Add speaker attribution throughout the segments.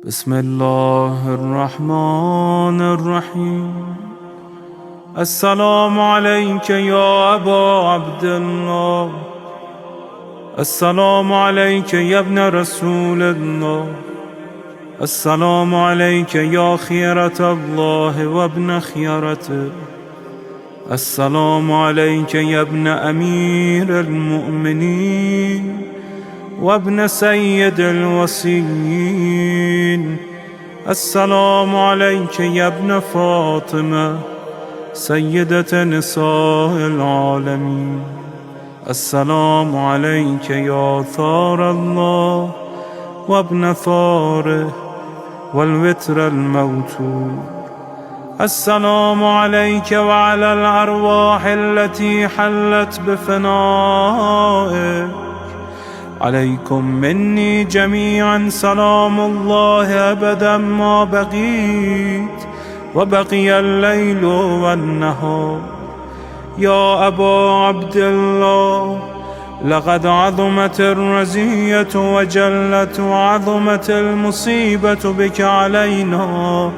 Speaker 1: بسم الله الرحمن الرحيم. السلام عليك يا أبا عبد الله، السلام عليك يا ابن رسول الله، السلام عليك يا خيرة الله وابن خيرته، السلام عليك يا ابن أمير المؤمنين وابن سيد الوصيين، السلام عليك يا ابن فاطمة سيدة نساء العالمين، السلام عليك يا ثار الله وابن ثاره والوتر الموتور، السلام عليك وعلى الأرواح التي حلت بفنائك، عليكم مني جميعا سلام الله أبدا ما بقيت وبقي الليل والنهار. يا أبا عبد الله، لقد عظمت الرزية وجلت وعظمت المصيبة بك علينا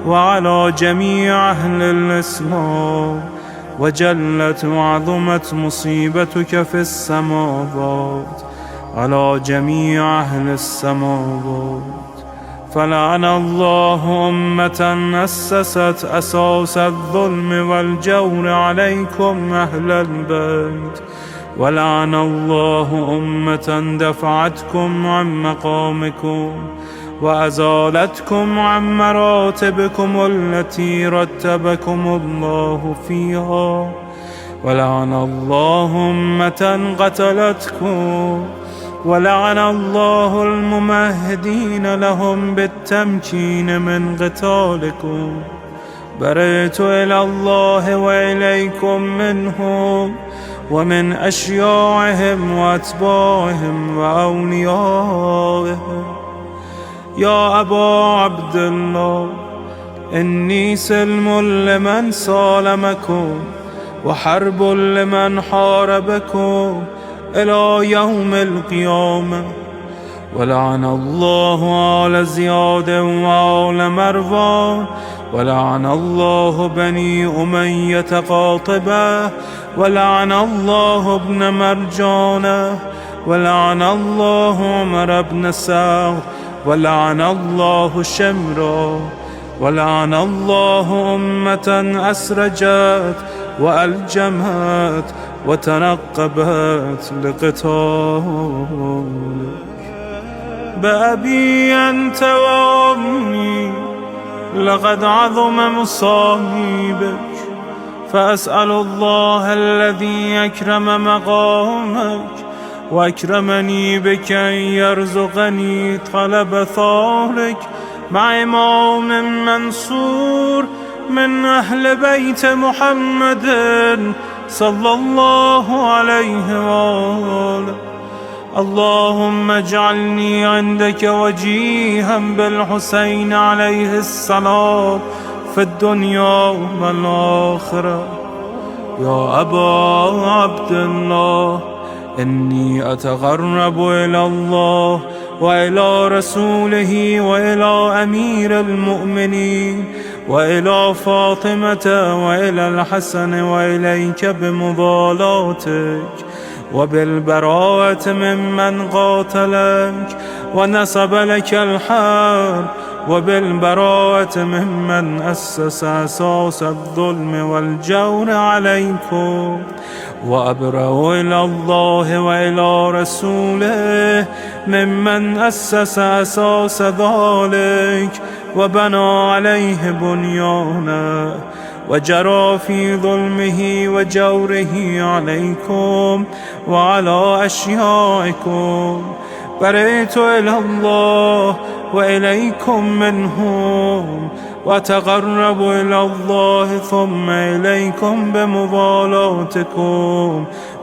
Speaker 1: وعلى جميع أهل الإسلام، وجلت وعظمت مصيبتك في السماوات على جميع أهل السماوات. فلعن الله أمة أسست أساس الظلم والجور عليكم أهل البيت، ولعن الله أمة دفعتكم عن مقامكم وأزالتكم عن مراتبكم التي رتبكم الله فيها، ولعن الله أمة قتلتكم، ولعن الله الممهدين لهم بالتمكين من قتالكم. برئت إلى الله وإليكم منهم ومن أشياعهم وأتباعهم وأوليائهم. يا أبا عبد الله، إني سلم لمن سالمكم وحرب لمن حاربكم إلى يوم القيامة. ولعن الله آل زياد وآل مروان، ولعن الله بني أمية قاطبة، ولعن الله ابن مرجانة، ولعن الله عمر بن سعد، ولعن الله شمرا، ولعن الله أمة أسرجت وألجمت وتنقبت لقتالك. بأبي أنت وأمي لقد عظم مصائبك، فأسأل الله الذي أكرم مقامك وأكرمني بك أن يرزقني طلب ثارك مع إمام منصور من أهل بيت محمد صلى الله عليه وآله. اللهم اجعلني عندك وجيها بالحسين عليه السلام في الدنيا والآخرة. يا أبا عبد الله، إني أتقرب إلى الله وإلى رسوله وإلى أمير المؤمنين وإلى فاطمة وإلى الحسن وإليك بمضالاتك وبالبراءة ممن قاتلك ونسب لك الحرب، وبالبراءة ممن أسس أساس الظلم والجور عليكم. وأبرأ إلى الله وإلى رسوله ممن أسس أساس ذلك وبنى عليه بنيانا وجرى في ظلمه وجوره عليكم وعلى أشيائكم. برئت إلى الله وإليكم منهم، وتقرب إلى الله ثم إليكم بمضالاتكم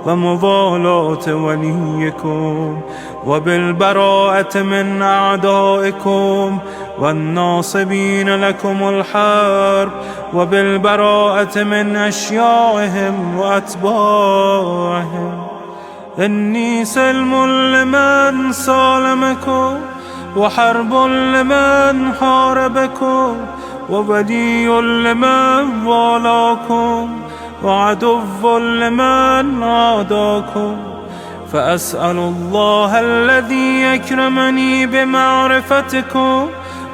Speaker 1: ومضالاة وليكم، وبالبراءة من أعدائكم والناصبين لكم الحرب، وبالبراءة من أشيائهم وأتباعهم. إني سلم لمن سالمكم وحرب لمن حاربكم وولي لمن والاكم وعدو لمن عاداكم. فأسأل الله الذي يكرمني بمعرفتكم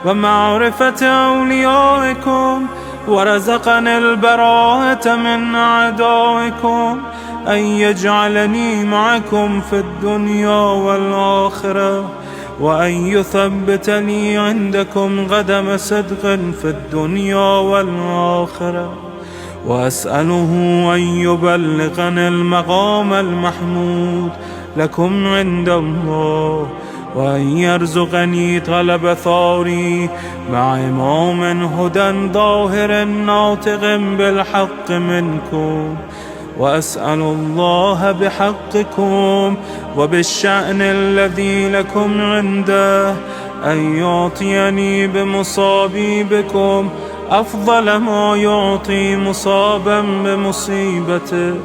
Speaker 1: ومعرفة أوليائكم ورزقني البراءة من أعدائكم أن يجعلني معكم في الدنيا والآخرة، وأن يثبتني عندكم قدم صدق في الدنيا والآخرة. وأسأله أن يبلغني المقام المحمود لكم عند الله، وأن يرزقني طلب ثاري مع إمام هدى ظاهر ناطق بالحق منكم. وأسأل الله بحقكم وبالشأن الذي لكم عنده أن يعطيني بمصابي بكم أفضل ما يعطي مصابا بمصيبته،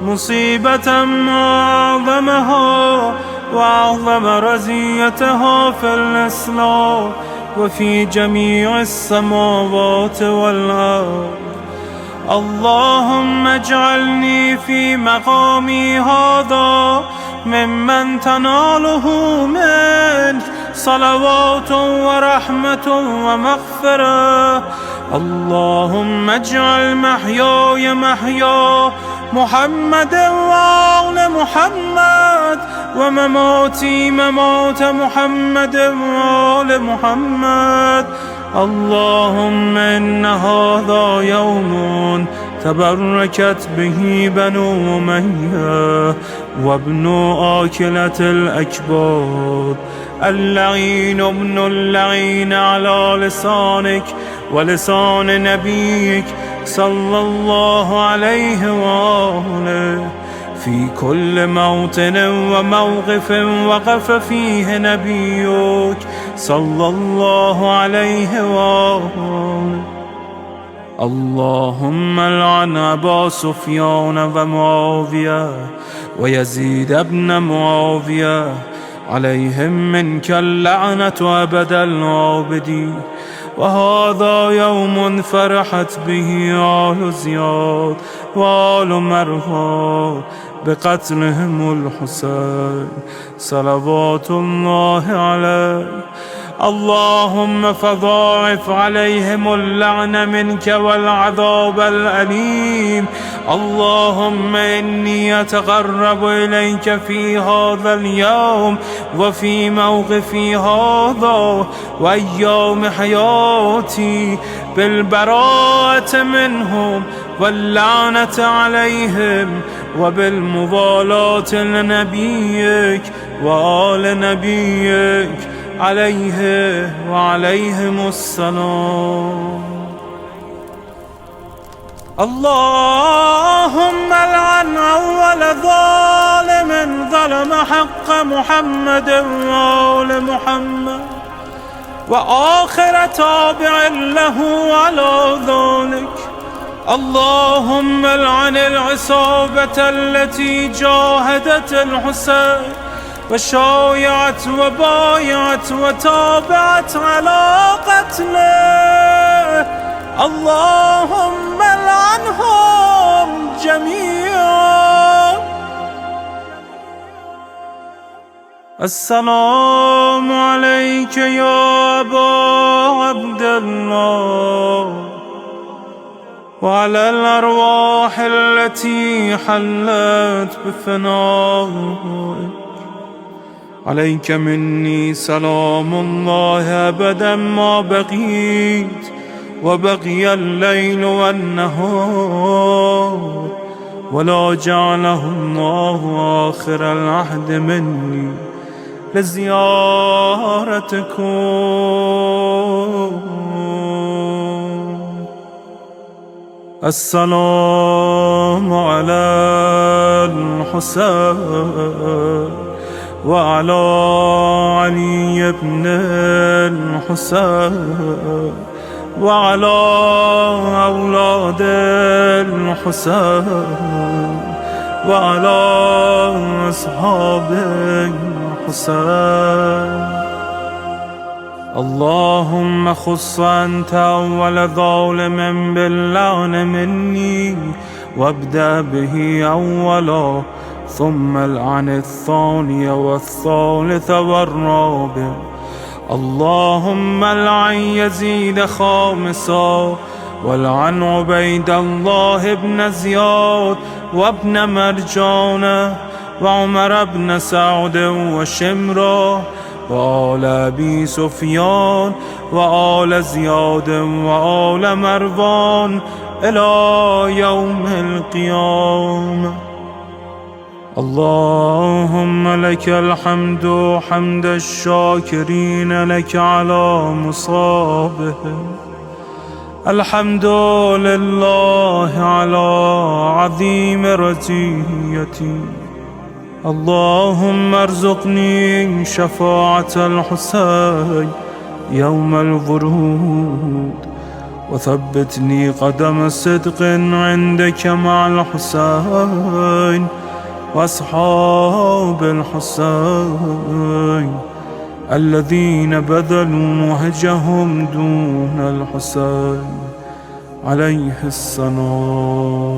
Speaker 1: مصيبة ما أعظمها وأعظم رزيتها في الإسلام وفي جميع السماوات والأرض. اللهم اجعلني في مقامي هذا ممن تناله منك صلوات ورحمة ومغفرة. اللهم اجعل محياي محيا محمد وآل محمد، ومماتي ممات محمد وآل محمد. اللهم إن هذا يوم تبركت به بنو أمية وابن آكلة الأكباد، اللعين ابن اللعين على لسانك ولسان نبيك صلى الله عليه وآله، في كل موطن وموقف وقف فيه نبيك صلى الله عليه وآله. اللهم لعن أبا سفيان ومعاوية ويزيد بن معاوية، عليهم منك اللعنة أبد العابدين. وهذا يوم فرحت به آل زياد وآل مروان بقتلهم الحسين صلوات الله عليه. اللهم فضاعف عليهم اللعن منك والعذاب الأليم. اللهم إني أتقرب إليك في هذا اليوم وفي موقفي هذا وأيام حياتي بالبراءة منهم واللعنة عليهم وبالموالاة لنبيك وآل نبيك عليه وعليهم السلام. اللهم لعن أول ظالم ظلم حق محمد وآل محمد، وآخر تابع له على ذلك. اللهم لعن العصابة التي جاهدت الحسين وشايعت وبايعت وتابعت على قتله. اللهم لعنهم جميعا. السلام عليك يا أبا عبد الله، وعلى الأرواح التي حلت بفنائك. عليك مني سلام الله أبدا ما بقيت وبقي الليل والنهار، ولا جعله الله آخر العهد مني لزيارتكم. السلام على الحسين وعلى علي بن الحسين وعلى أولاد الحسين وعلى أصحاب الحسين. اللهم خص أنت أول ظالم باللعن مني وابدأ به أولا، ثم العن الثاني والثالث والرابع. اللهم العن يزيد خامسا، والعن عبيد الله بن زياد وابن مرجان وعمر بن سعد وشمرة وآل أبي سفيان وآل زياد وآل مروان إلى يوم القيامة. اللهم لك الحمد حمد الشاكرين لك على مصابهم، الحمد لله على عظيم رزيتي. اللهم ارزقني شفاعة الحسين يوم الورود، وثبتني قدم صدق عندك مع الحسين وأصحاب الحسين الذين بذلوا مهجهم دون الحسين عليه السلام.